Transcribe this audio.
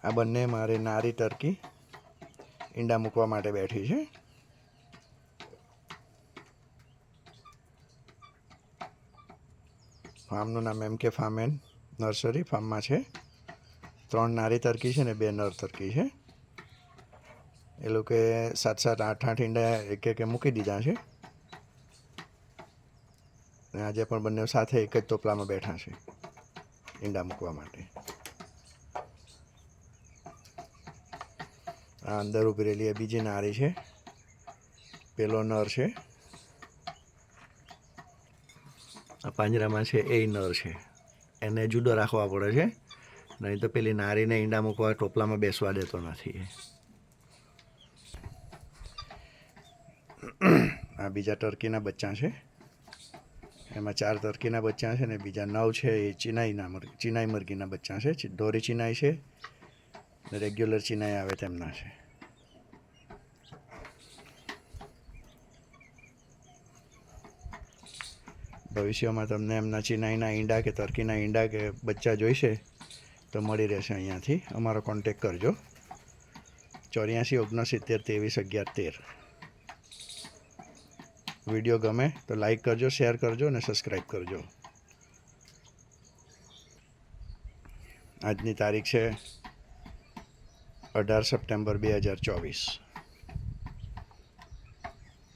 આ બંને મારી નારી ટર્કી ઈંડા મૂકવા માટે બેઠી છે. ફાર્મનું નામ MK ફાર્મ એન્ડ નર્સરી. ફાર્મમાં છે 3 નારી ટર્કી છે ને 2 નર ટર્કી છે. એ લોકોએ 7-7, 8-8 ઈંડા એક મૂકી દીધા છે. આજે પણ બંને સાથે એક જ ટોપલામાં બેઠા છે ઈંડા મૂકવા માટે. આ અંદર ઉભી રહેલી એ બીજી નારી છે, પેલો નર છે. આ પાંજરામાં છે એ નર છે, એને જુદો રાખવા પડે છે, નહીં તો પેલી નારીને ઈંડા મૂકવા ટોપલામાં બેસવા દેતો નથી. આ બીજા ટર્કીના બચ્ચા છે, એમાં 4 ટર્કીના બચ્ચા છે ને બીજા 9 છે એ ચીનાઈ મરઘીના બચ્ચા છે. ધોરી ચીનાઈ છે ને રેગ્યુલર ચીનાઈ આવે તેમના છે. ભવિષ્યમાં તમને એમના ચીનાઈના ઈંડા કે ટર્કીના ઈંડા કે બચ્ચા જોઈશે તો મળી રહેશે અહીંયાથી. અમારો કોન્ટેક કરજો 84 69 23 11 13. વિડીયો ગમે તો લાઈક કરજો, શેર કરજો અને સબસ્ક્રાઈબ કરજો. આજની તારીખ છે 18 સપ્ટેમ્બર 2024.